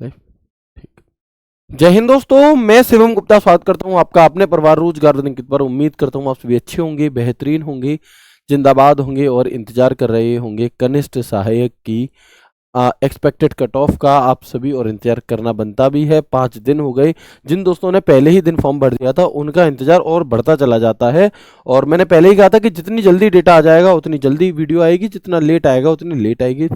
ठीक। जय हिंद दोस्तों, मैं शिवम गुप्ता स्वागत करता हूं आपका अपने परिवार रोजगार दिन पर। उम्मीद करता हूं आप सभी अच्छे होंगे, बेहतरीन होंगे, जिंदाबाद होंगे और इंतजार कर रहे होंगे कनिष्ठ सहायक की एक्सपेक्टेड कट ऑफ का। आप सभी और इंतजार करना बनता भी है। 5 दिन हो गए। जिन दोस्तों ने पहले ही दिन फॉर्म भर दिया था उनका इंतजार और बढ़ता चला जाता है। और मैंने पहले ही कहा था कि जितनी जल्दी डेटा आ जाएगा उतनी जल्दी वीडियो आएगी, जितना लेट आएगा उतनी लेट आएगी।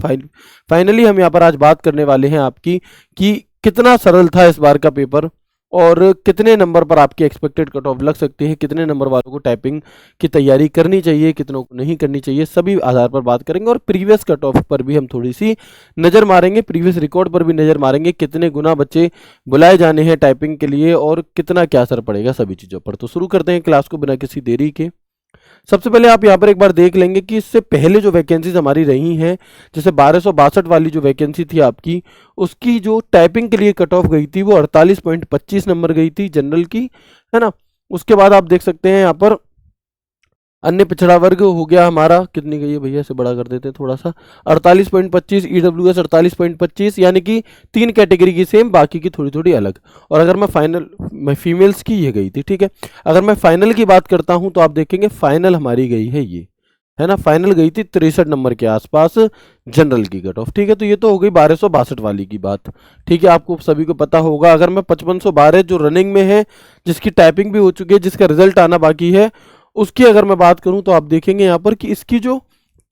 फाइनली हम यहाँ पर आज बात करने वाले हैं आपकी कि कितना सरल था इस बार का पेपर और कितने नंबर पर आपकी एक्सपेक्टेड कट ऑफ लग सकती है, कितने नंबर वालों को टाइपिंग की तैयारी करनी चाहिए, कितनों को नहीं करनी चाहिए, सभी आधार पर बात करेंगे। और प्रीवियस कट ऑफ पर भी हम थोड़ी सी नज़र मारेंगे, प्रीवियस रिकॉर्ड पर भी नज़र मारेंगे, कितने गुना बच्चे बुलाए जाने हैं टाइपिंग के लिए और कितना क्या असर पड़ेगा सभी चीज़ों पर। तो शुरू करते हैं क्लास को बिना किसी देरी के। सबसे पहले आप यहाँ पर एक बार देख लेंगे कि इससे पहले जो वैकेंसीज हमारी रही हैं, जैसे 1262 वाली जो वैकेंसी थी आपकी, उसकी जो टाइपिंग के लिए कट ऑफ गई थी वो 48.25 नंबर गई थी जनरल की, है ना। उसके बाद आप देख सकते हैं यहाँ पर अन्य पिछड़ा वर्ग हो गया हमारा, कितनी गई है भैया, से बड़ा कर देते हैं थोड़ा सा, 48.25, ईडब्ल्यूएस 48.25, यानी कि 3 कैटेगरी की सेम, बाकी की थोड़ी थोड़ी अलग। और अगर मैं फीमेल्स की ये गई थी, ठीक है। अगर मैं फाइनल की बात करता हूं तो आप देखेंगे फाइनल हमारी गई है ये, है ना, फाइनल गई थी 63 नंबर के आसपास जनरल की कट ऑफ, ठीक है। तो ये तो हो गई 1262 वाली की बात, ठीक है, आपको सभी को पता होगा। अगर मैं 5512 जो रनिंग में है, जिसकी टाइपिंग भी हो चुकी है, जिसका रिजल्ट आना बाकी है, उसकी अगर मैं बात करूं तो आप देखेंगे यहाँ पर कि इसकी जो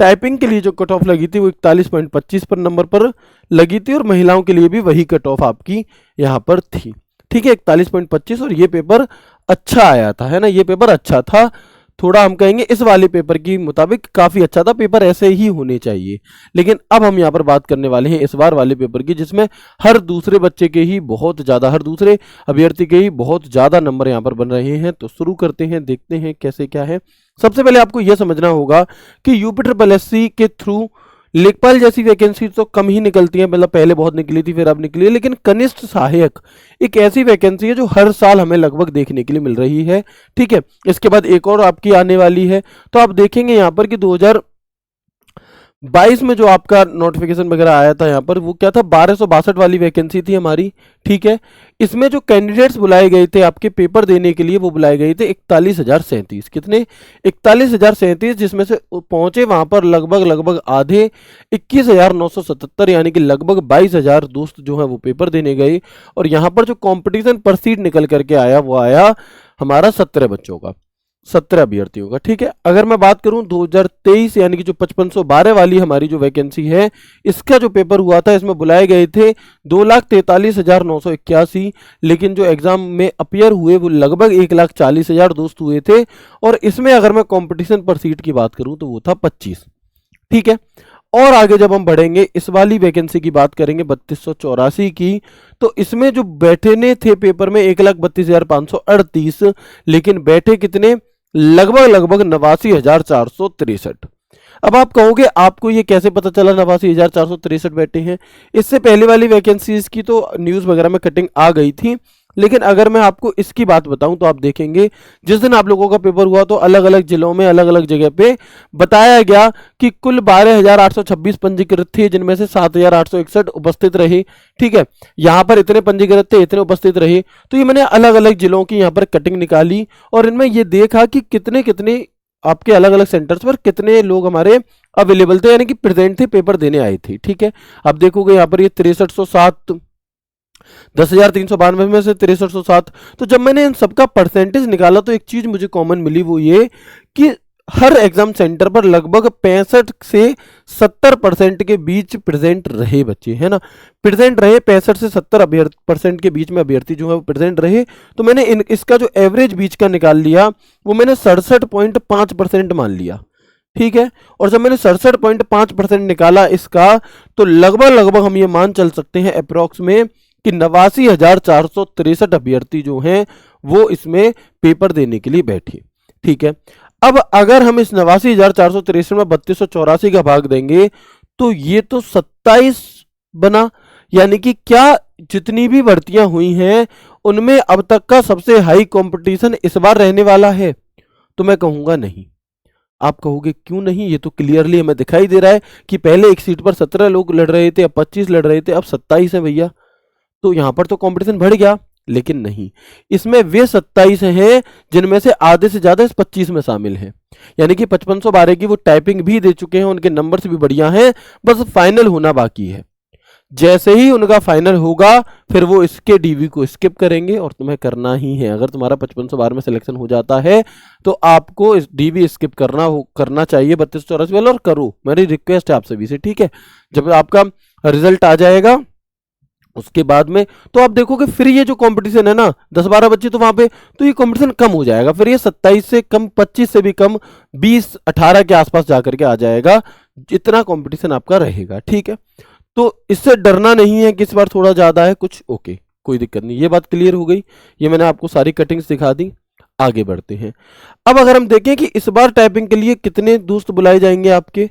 टाइपिंग के लिए जो कट ऑफ लगी थी वो 41.25 पर नंबर पर लगी थी और महिलाओं के लिए भी वही कट ऑफ आपकी यहाँ पर थी, ठीक है, 41.25। और ये पेपर अच्छा आया था, है ना, ये पेपर अच्छा था, थोड़ा हम कहेंगे इस वाले पेपर की मुताबिक काफ़ी अच्छा था। पेपर ऐसे ही होने चाहिए। लेकिन अब हम यहाँ पर बात करने वाले हैं इस बार वाले पेपर की, जिसमें हर दूसरे बच्चे के ही बहुत ज़्यादा, हर दूसरे अभ्यर्थी के ही बहुत ज़्यादा नंबर यहाँ पर बन रहे हैं। तो शुरू करते हैं, देखते हैं कैसे क्या है। सबसे पहले आपको यह समझना होगा कि यूपीएससी के थ्रू लेखपाल जैसी वैकेंसी तो कम ही निकलती है, मतलब पहले बहुत निकली थी फिर अब निकली है, लेकिन कनिष्ठ सहायक एक ऐसी वैकेंसी है जो हर साल हमें लगभग देखने के लिए मिल रही है, ठीक है। इसके बाद एक और आपकी आने वाली है। तो आप देखेंगे यहाँ पर कि 2022 में जो आपका नोटिफिकेशन वगैरह आया था यहाँ पर, वो क्या था, 1262 वाली वैकेंसी थी हमारी, ठीक है। इसमें जो कैंडिडेट्स बुलाए गए थे आपके पेपर देने के लिए, वो बुलाए गए थे 41,037। कितने? 41,037, जिसमें से पहुंचे वहां पर लगभग आधे 21,977, यानी कि लगभग 22,000 दोस्त जो है वो पेपर देने गए। और यहाँ पर जो कॉम्पिटिशन पर सीट निकल करके आया वो आया हमारा 17 बच्चों का, 17 अभ्यर्थियों का, ठीक है। अगर मैं बात करूं 2023 यानी कि जो 5512 वाली हमारी जो वैकेंसी है, इसका जो पेपर हुआ था, इसमें बुलाए गए थे 2,43,981, लेकिन जो एग्जाम में अपियर हुए वो लगभग 1,40,000 दोस्त हुए थे। और इसमें अगर मैं कंपटीशन पर सीट की बात करूं तो वो था 25, ठीक है। और आगे जब हम बढ़ेंगे, इस वाली वैकेंसी की बात करेंगे 3284 की, तो इसमें जो बैठने थे पेपर में 1,32,538, लेकिन बैठे कितने, लगभग 89,463। अब आप कहोगे आपको ये कैसे पता चला 89,463 बैठे हैं? इससे पहले वाली वैकेंसीज की तो न्यूज़ वगैरह में कटिंग आ गई थी, लेकिन अगर मैं आपको इसकी बात बताऊं तो आप देखेंगे जिस दिन आप लोगों का पेपर हुआ तो अलग अलग जिलों में अलग अलग जगह पे बताया गया कि कुल 12,826 पंजीकृत थे, जिनमें से 7,861 उपस्थित रहे, ठीक है। यहाँ पर इतने पंजीकृत थे, इतने उपस्थित रहे। तो ये मैंने अलग अलग जिलों की यहाँ पर कटिंग निकाली और इनमें ये देखा कि कितने कितने आपके अलग अलग सेंटर्स पर कितने लोग हमारे अवेलेबल थे, यानी कि प्रेजेंट थे, पेपर देने आए थे, ठीक है। अब देखोगे यहाँ पर ये 6307, 10,392 में से 6307। तो जब मैंने इन सबका परसेंटेज निकाला तो एक चीज मुझे कॉमन मिली, वो ये कि हर एग्जाम सेंटर पर लगभग 65 से 70% के बीच प्रेजेंट रहे बच्चे, है ना, प्रेजेंट रहे 65 से 70% के बीच में अभ्यर्थी जो है वो प्रेजेंट रहे। तो मैंने इसका जो एवरेज बीच का निकाल लिया वो मैंने 67.5% मान लिया, ठीक है। और जब मैंने 67.5% निकाला इसका, तो लगभग हम ये मान चल सकते हैं अप्रोक्स में कि 89,463 अभ्यर्थी जो हैं वो इसमें पेपर देने के लिए बैठे, ठीक है। अब अगर हम इस 89,463 में 3284 का भाग देंगे तो ये तो 27 बना, यानी कि क्या जितनी भी भर्तियां हुई हैं उनमें अब तक का सबसे हाई कंपटीशन इस बार रहने वाला है? तो मैं कहूंगा नहीं। आप कहोगे क्यों नहीं? ये तो क्लियरली हमें दिखाई दे रहा है कि पहले एक सीट पर 17 लोग लड़ रहे थे, अब 25 लड़ रहे थे, अब 27 है भैया। तो यहां पर तो कंपटीशन बढ़ गया, लेकिन नहीं, इसमें वे 27 हैं जिनमें से आधे से ज्यादा इस 25 में शामिल हैं। यानी कि 5512 की वो टाइपिंग भी दे चुके हैं, उनके नंबर्स भी बढ़िया हैं, बस फाइनल होना बाकी है। जैसे ही उनका फाइनल होगा फिर वो इसके डीवी को स्किप करेंगे, और तुम्हें करना ही है। अगर तुम्हारा 5512 में सिलेक्शन हो जाता है तो आपको इस डीवी स्किप करना चाहिए 3284 वाला, और करो, मेरी रिक्वेस्ट है आप सभी से, ठीक है। जब आपका रिजल्ट आ जाएगा उसके बाद में तो आप देखोगे फिर ये जो कंपटीशन है ना 10-12 बच्चे, तो वहां पे तो ये कंपटीशन कम हो जाएगा, फिर ये 27 से कम, 25 से भी कम, 20-18 के आसपास जाकर के आ जाएगा, जितना कंपटीशन आपका रहेगा, ठीक है। तो इससे डरना नहीं है कि इस बार थोड़ा ज्यादा है कुछ, ओके, कोई दिक्कत नहीं, ये बात क्लियर हो गई। ये मैंने आपको सारी कटिंग्स दिखा दी। आगे बढ़ते हैं। अब अगर हम देखें कि इस बार टाइपिंग के लिए कितने दोस्त बुलाए जाएंगे आपके,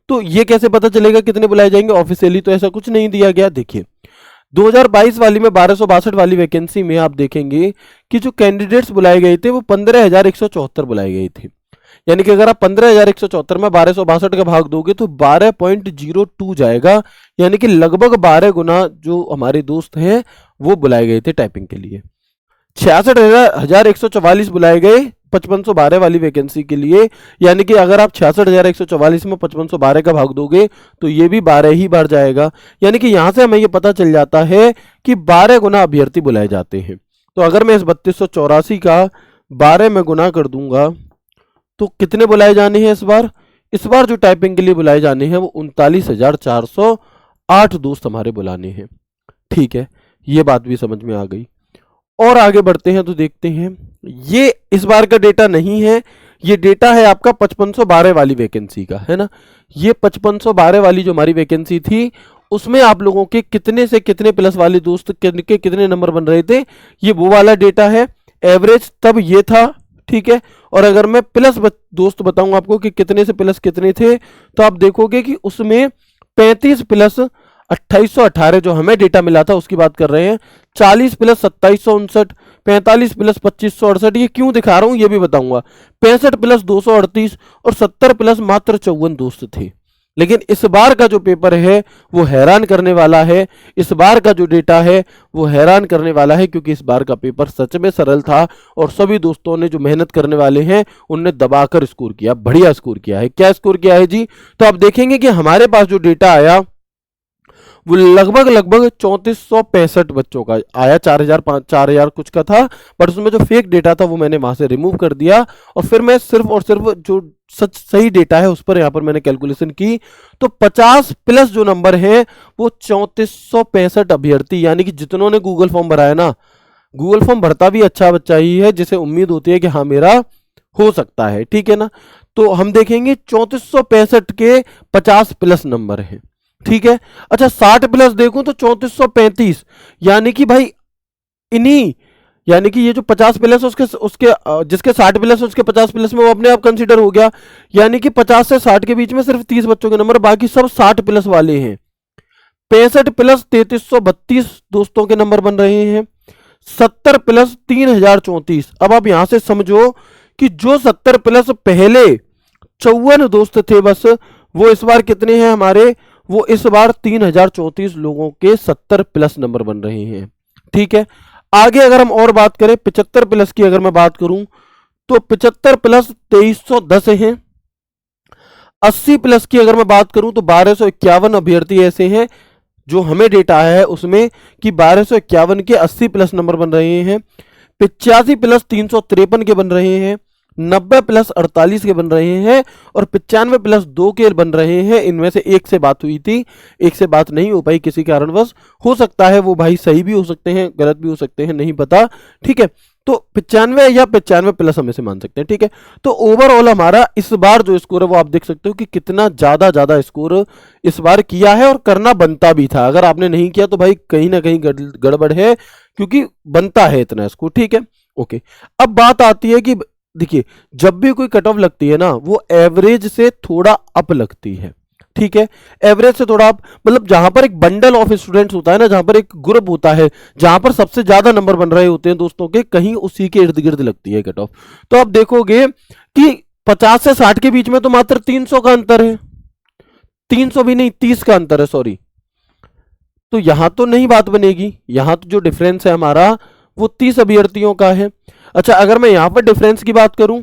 तो ये कैसे पता चलेगा कितने बुलाए जाएंगे? ऑफिशियली तो ऐसा कुछ नहीं दिया गया। देखिए 2022 वाली में 1262 वाली वैकेंसी में आप देखेंगे कि जो कैंडिडेट्स बुलाए गए थे वो 15,174 बुलाए गए थे। यानी कि अगर आप 15,174 में 1262 का भाग दोगे तो 12.02 जाएगा, यानी कि लगभग 12 गुना जो हमारे दोस्त हैं वो बुलाए गए थे टाइपिंग के लिए। 66,144 बुलाए गए 5512 वाली वैकेंसी के लिए, यानी कि अगर आप 66,144 में 5512 का भाग दोगे तो ये भी 12 ही बार जाएगा। यानी कि यहां से हमें ये पता चल जाता है कि 12 गुना अभ्यर्थी बुलाए जाते हैं। तो अगर मैं इस 3284 का 12 में गुना कर दूंगा तो कितने बुलाए जाने हैं इस बार? इस बार जो टाइपिंग के लिए बुलाए जाने हैं वो 39,408 दोस्त हमारे बुलाने हैं। ठीक है, ये बात भी समझ में आ गई। और आगे बढ़ते हैं तो देखते हैं, ये इस बार का डेटा नहीं है, ये डेटा है आपका 5512 वाली वैकेंसी का, है ना। ये 5512 वाली जो हमारी वैकेंसी थी उसमें आप लोगों के कितने से कितने प्लस वाले दोस्त के कितने नंबर बन रहे थे, ये वो वाला डेटा है। एवरेज तब ये था, ठीक है। और अगर मैं प्लस दोस्त बताऊं आपको कि कितने से प्लस कितने थे, तो आप देखोगे कि उसमें 35 प्लस 2818 जो हमें डेटा मिला था उसकी बात कर रहे हैं, 40 प्लस 2759, 45 प्लस 2568, ये क्यों दिखा रहा हूं ये भी बताऊंगा, 65 प्लस 238 और 70 प्लस मात्र 54 दोस्त थे। लेकिन इस बार का जो पेपर है वो हैरान करने वाला है, इस बार का जो डेटा है वो हैरान करने वाला है, क्योंकि इस बार का पेपर सच में सरल था और सभी दोस्तों ने जो मेहनत करने वाले हैं उनने दबाकर स्कोर किया, बढ़िया स्कोर किया है। क्या स्कोर किया है जी? तो आप देखेंगे कि हमारे पास जो डेटा आया वो लगभग 3465 बच्चों का आया, 4,000 कुछ का था, बट उसमें जो फेक डेटा था वो मैंने वहां से रिमूव कर दिया और फिर मैं सिर्फ और सिर्फ जो सच सही डेटा है उस पर यहां पर मैंने कैलकुलेशन की, तो 50 प्लस जो नंबर है वो 3465 अभ्यर्थी, यानी कि जितनों ने गूगल फॉर्म भरा है ना, गूगल फॉर्म भरता भी अच्छा बच्चा ही है जिसे उम्मीद होती है कि हाँ मेरा हो सकता है, ठीक है ना। तो हम देखेंगे 3465 के 50 प्लस नंबर है, ठीक है। अच्छा 60 प्लस देखूं तो 3435, यानी कि भाई इन्हीं, यानी कि ये जो 50 प्लस उसके उसके जिसके 60 प्लस उसके 50 प्लस में वो अपने आप कंसीडर हो गया, यानी कि 50 से 60 के बीच में सिर्फ 30 बच्चों के नंबर, बाकी सब 60 प्लस वाले हैं। 65 प्लस 3332 दोस्तों के नंबर बन रहे हैं, 70 प्लस 3034। अब आप यहां से समझो कि जो 70 प्लस पहले 54 दोस्त थे बस, वो इस बार कितने हैं हमारे, वो इस बार 3034 लोगों के 70 प्लस नंबर बन रहे हैं, ठीक है। आगे अगर हम और बात करें 75 प्लस की, अगर मैं बात करूं तो 75 प्लस 2310 हैं। 80 प्लस की अगर मैं बात करूं तो 1251 अभ्यर्थी ऐसे हैं जो हमें डेटा आया है उसमें कि 1251 के 80 प्लस नंबर बन रहे हैं। 85 प्लस 353 के बन रहे हैं, 90 प्लस 48 के बन रहे हैं और 95 प्लस 2 के बन रहे हैं। इनमें से एक से बात हुई थी, एक से बात नहीं हो पाई किसी कारणवश, हो सकता है वो भाई सही भी हो सकते हैं गलत भी हो सकते हैं, नहीं पता, ठीक है। तो 95 या 95 प्लस हम इसे मान सकते हैं, ठीक है। तो ओवरऑल हमारा इस बार जो स्कोर है वो आप देख सकते हो कि कितना ज्यादा स्कोर इस बार किया है और करना बनता भी था। अगर आपने नहीं किया तो भाई कहीं ना कहीं गड़बड़ है, क्योंकि बनता है इतना स्कोर, ठीक है, ओके। अब बात आती है कि देखिए जब भी कोई कट ऑफ लगती है ना वो एवरेज से थोड़ा अप लगती है, ठीक है। एवरेज से थोड़ा अप मतलब जहां पर एक बंडल ऑफ स्टूडेंट्स होता है ना, जहां पर एक ग्रुप होता है जहां पर सबसे ज्यादा नंबर बन रहे होते हैं दोस्तों के, कहीं उसी के इर्द गिर्द लगती है कट ऑफ। तो आप देखोगे कि 50 से 60 के बीच में तो मात्र 300 का अंतर है, 300 भी नहीं 30 का अंतर है, सॉरी तो यहां तो नहीं बात बनेगी, यहां तो जो डिफरेंस है हमारा वो 30 अभ्यर्थियों का है। अच्छा, अगर मैं यहां पर डिफरेंस की बात करूं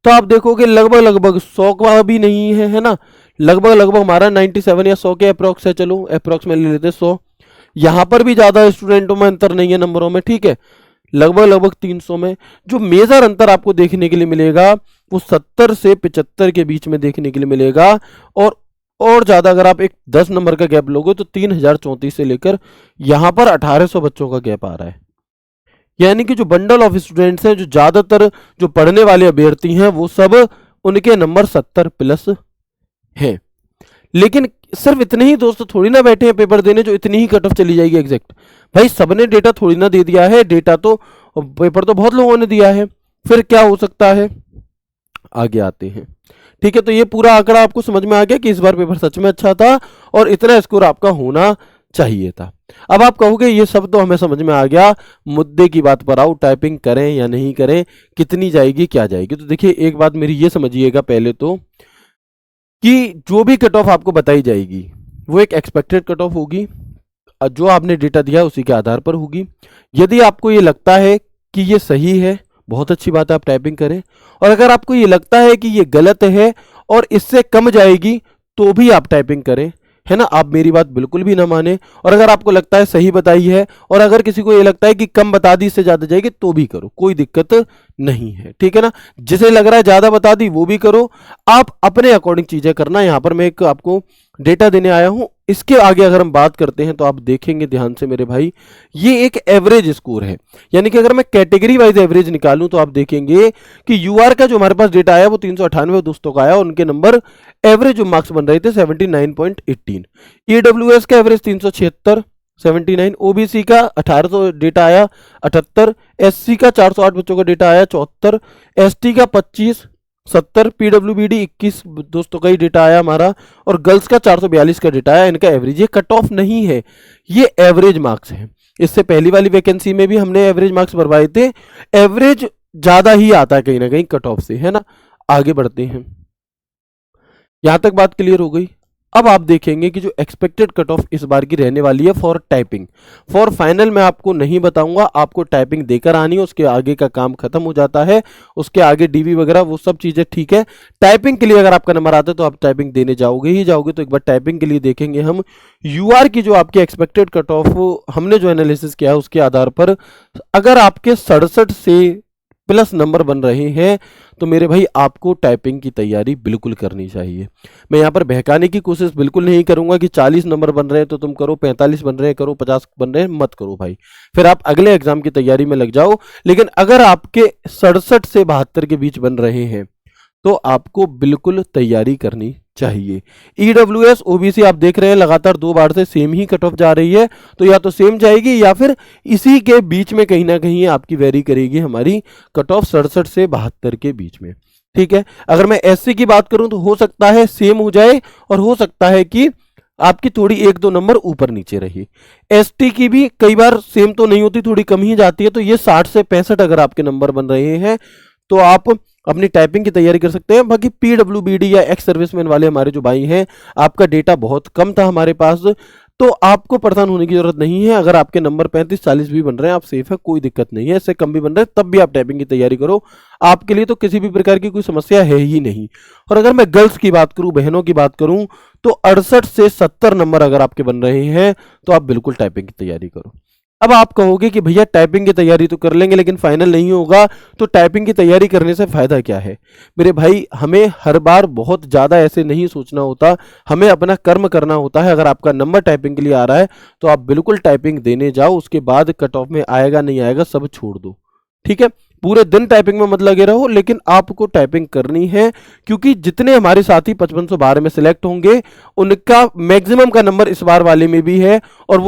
तो आप देखोगे लगभग लगभग 100 का भी नहीं है ना, लगभग लगभग हमारा 97 या 100 के अप्रोक्स है। चलो अप्रोक्स में ले लेते 100। यहां पर भी ज्यादा स्टूडेंटों में अंतर नहीं है नंबरों में, ठीक है, लगभग लगभग 300 में। जो मेजर अंतर आपको देखने के लिए मिलेगा वो 70 से 75 के बीच में देखने के लिए मिलेगा। और ज्यादा अगर आप एक 10 नंबर का गैप लोगे तो 3034 से लेकर यहां पर 1800 बच्चों का गैप आ रहा है। यानी कि जो बंडल ऑफ स्टूडेंट्स हैं, जो ज्यादातर जो पढ़ने वाले अभ्यर्थी हैं, वो सब उनके नंबर 70 प्लस हैं। लेकिन सिर्फ इतने ही दोस्त थोड़ी ना बैठे हैं पेपर देने जो इतनी ही कट ऑफ चली जाएगी एग्जैक्ट। भाई सबने डेटा थोड़ी ना दे दिया है, डेटा तो पेपर तो बहुत लोगों ने दिया है। फिर क्या हो सकता है, आगे आते हैं। ठीक है, तो ये पूरा आंकड़ा आपको समझ में आ गया कि इस बार पेपर सच में अच्छा था और इतना स्कोर आपका होना चाहिए था। अब आप कहोगे ये सब तो हमें समझ में आ गया, मुद्दे की बात पर आओ, टाइपिंग करें या नहीं करें, कितनी जाएगी क्या जाएगी। तो देखिए एक बात मेरी ये समझिएगा पहले तो, कि जो भी कट ऑफ आपको बताई जाएगी वो एक एक्सपेक्टेड कट ऑफ होगी, जो आपने डेटा दिया उसी के आधार पर होगी। यदि आपको ये लगता है कि ये सही है, बहुत अच्छी बात है, आप टाइपिंग करें। और अगर आपको ये लगता है कि ये गलत है और इससे कम जाएगी तो भी आप टाइपिंग करें, है ना। आप मेरी बात बिल्कुल भी ना माने। और अगर आपको लगता है सही बताई है और अगर किसी को ये लगता है कि कम बता दी इससे ज्यादा जाएगी तो भी करो, कोई दिक्कत नहीं है, ठीक है ना। जिसे लग रहा है ज्यादा बता दी वो भी करो, आप अपने अकॉर्डिंग चीजें करना। यहां पर मैं एक आपको डेटा देने आया हूं। इसके आगे अगर हम बात करते हैं तो आप देखेंगे ध्यान से मेरे भाई, ये एक एवरेज स्कोर है। यानी कि अगर मैं कैटेगरी वाइज एवरेज निकालूं तो आप देखेंगे कि यूआर का जो हमारे पास डेटा आया वो 398 दोस्तों का आया, उनके नंबर एवरेज जो मार्क्स बन रहे थे 79.18। ईडब्ल्यूएस का एवरेज 376 79, ओबीसी का 1800 डेटा आया 78, एससी का 408 बच्चों का डेटा आया 74, एसटी का 25 70, पीडब्ल्यूबीडी 21 दोस्तों का ही डेटा आया हमारा, और गर्ल्स का 442 का डेटा आया। इनका एवरेज, ये कट ऑफ नहीं है, ये एवरेज मार्क्स है। इससे पहली वाली वैकेंसी में भी हमने एवरेज मार्क्स भरवाए थे, एवरेज ज्यादा ही आता है कहीं ना कहीं कट ऑफ से, है ना। आगे बढ़ते हैं, यहां तक बात क्लियर हो गई। अब आप देखेंगे कि जो एक्सपेक्टेड कट ऑफ इस बार की रहने वाली है फॉर टाइपिंग। फॉर फाइनल मैं आपको नहीं बताऊंगा, आपको टाइपिंग देकर आनी है, उसके आगे का काम खत्म हो जाता है, उसके आगे डीवी वगैरह वो सब चीजें ठीक है। टाइपिंग के लिए अगर आपका नंबर आता है तो आप टाइपिंग देने जाओगे ही जाओगे। तो एक बार टाइपिंग के लिए देखेंगे हम यूआर की जो आपकी एक्सपेक्टेड कट ऑफ हमने जो एनालिसिस किया है उसके आधार पर, अगर आपके 67 से प्लस नंबर बन रहे हैं तो मेरे भाई आपको टाइपिंग की तैयारी बिल्कुल करनी चाहिए। मैं यहाँ पर बहकाने की कोशिश बिल्कुल नहीं करूंगा कि 40 नंबर बन रहे हैं तो तुम करो, 45 बन रहे हैं करो, 50 बन रहे हैं मत करो भाई, फिर आप अगले एग्जाम की तैयारी में लग जाओ। लेकिन अगर आपके 67 से 72 के बीच बन रहे हैं तो आपको बिल्कुल तैयारी करनी चाहिए। ईडब्ल्यूएस ओबीसी आप देख रहे हैं लगातार 2 बार से सेम ही कट ऑफ जा रही है, तो या तो सेम जाएगी या फिर इसी के बीच में कहीं ना कहीं आपकी वेरी करेगी हमारी कट ऑफ 67 से 72 के बीच में, ठीक है। अगर मैं एससी की बात करूं तो हो सकता है सेम हो जाए और हो सकता है कि आपकी थोड़ी 1-2 नंबर ऊपर नीचे रही। एसटी की भी कई बार सेम तो नहीं होती, थोड़ी कम ही जाती है। तो ये 60 से 65 अगर आपके नंबर बन रहे हैं तो आप अपनी टाइपिंग की तैयारी कर सकते हैं। बाकी पीडब्ल्यूबीडी या एक्स सर्विसमैन वाले हमारे जो भाई हैं, आपका डेटा बहुत कम था हमारे पास, तो आपको परेशान होने की जरूरत नहीं है। अगर आपके नंबर 35-40 भी बन रहे हैं आप सेफ है, कोई दिक्कत नहीं है। इससे कम भी बन रहे हैं तब भी आप टाइपिंग की तैयारी करो, आपके लिए तो किसी भी प्रकार की कोई समस्या है ही नहीं। और अगर मैं गर्ल्स की बात करूं, बहनों की बात करूं, तो 68 से 70 नंबर अगर आपके बन रहे हैं तो आप बिल्कुल टाइपिंग की तैयारी करो। अब आप कहोगे कि भैया टाइपिंग की तैयारी तो कर लेंगे लेकिन फाइनल नहीं होगा, तो टाइपिंग की तैयारी करने से फायदा क्या है। मेरे भाई हमें हर बार बहुत ज़्यादा ऐसे नहीं सोचना होता, हमें अपना कर्म करना होता है। अगर आपका नंबर टाइपिंग के लिए आ रहा है तो आप बिल्कुल टाइपिंग देने जाओ, उसके बाद कट ऑफ में आएगा नहीं आएगा सब छोड़ दो, ठीक है। पूरे दिन टाइपिंग में मत लगे रहो, लेकिन आपको टाइपिंग करनी है, क्योंकि जितने हमारे साथी 5512 में सिलेक्ट होंगे उनका मैक्सिमम का नंबर इस बार वाले में भी है, और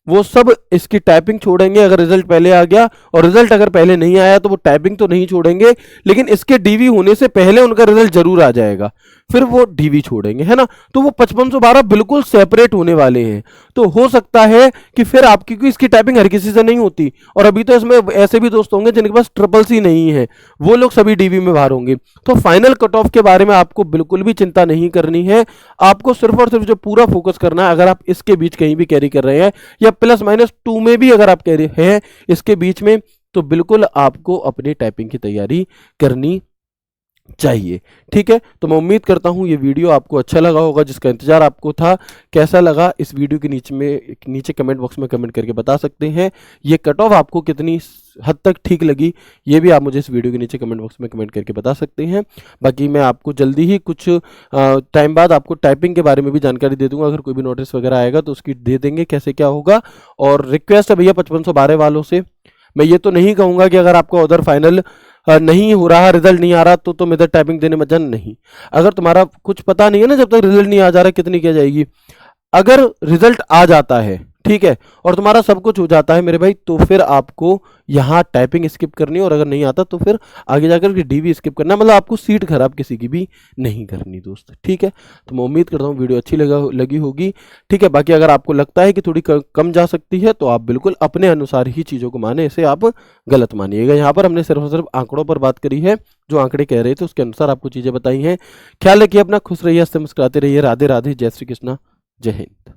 वो सब इसकी टाइपिंग छोड़ेंगे अगर रिजल्ट पहले आ गया, और रिजल्ट अगर पहले नहीं आया तो वो टाइपिंग तो नहीं छोड़ेंगे, लेकिन इसके डीवी होने से पहले उनका रिजल्ट जरूर आ जाएगा। फिर वो डीवी छोड़ेंगे, है ना। तो वो 5512 बिल्कुल सेपरेट होने वाले हैं। तो हो सकता है कि फिर आपकी, क्योंकि इसकी टाइपिंग हर किसी से नहीं होती, और अभी तो इसमें ऐसे भी दोस्त होंगे जिनके पास ट्रिपल सी नहीं है, वो लोग सभी डीवी में बाहर होंगे। तो फाइनल कट ऑफ के बारे में आपको बिल्कुल भी चिंता नहीं करनी है। आपको सिर्फ और सिर्फ जो पूरा फोकस करना है, अगर आप इसके बीच कहीं भी कैरी कर रहे हैं या +-2 में भी अगर आप कैरी हैं इसके बीच में, तो बिल्कुल आपको अपनी टाइपिंग की तैयारी करनी चाहिए। ठीक है, तो मैं उम्मीद करता हूं ये वीडियो आपको अच्छा लगा होगा, जिसका इंतजार आपको था। कैसा लगा इस वीडियो के नीचे कमेंट बॉक्स में कमेंट करके बता सकते हैं। ये कट ऑफ आपको कितनी हद तक ठीक लगी, ये भी आप मुझे इस वीडियो के नीचे कमेंट बॉक्स में कमेंट करके बता सकते हैं। बाकी मैं आपको जल्दी ही कुछ टाइम बाद आपको टाइपिंग के बारे में भी जानकारी दे दूंगा। अगर कोई भी नोटिस वगैरह आएगा तो उसकी दे देंगे कैसे क्या होगा। और रिक्वेस्ट है भैया 5512 वालों से, मैं ये तो नहीं कहूँगा कि अगर आपका उधर फाइनल नहीं हो रहा, रिजल्ट नहीं आ रहा, तो तुम इधर टाइपिंग देने मत जाना, नहीं। अगर तुम्हारा कुछ पता नहीं है ना, जब तक रिजल्ट नहीं आ जा रहा कितनी क्या जाएगी, अगर रिजल्ट आ जाता है, ठीक है, और तुम्हारा सब कुछ हो जाता है मेरे भाई, तो फिर आपको यहाँ टाइपिंग स्किप करनी है, और अगर नहीं आता तो फिर आगे जाकर के डीवी स्किप करना, मतलब आपको सीट खराब किसी की भी नहीं करनी दोस्त। ठीक है, तो मैं उम्मीद करता हूँ वीडियो अच्छी लगी होगी। ठीक है, बाकी अगर आपको लगता है कि थोड़ी कम जा सकती है तो आप बिल्कुल अपने अनुसार ही चीज़ों को माने, इसे आप गलत मानिएगा। यहाँ पर हमने सिर्फ और सिर्फ आंकड़ों पर बात करी है, जो आंकड़े कह रहे थे उसके अनुसार आपको चीज़ें बताई हैं। ख्याल रखिए अपना, खुश रहिए, हंसते मुस्कुराते रहिए। राधे राधे, जय श्री कृष्णा, जय हिंद।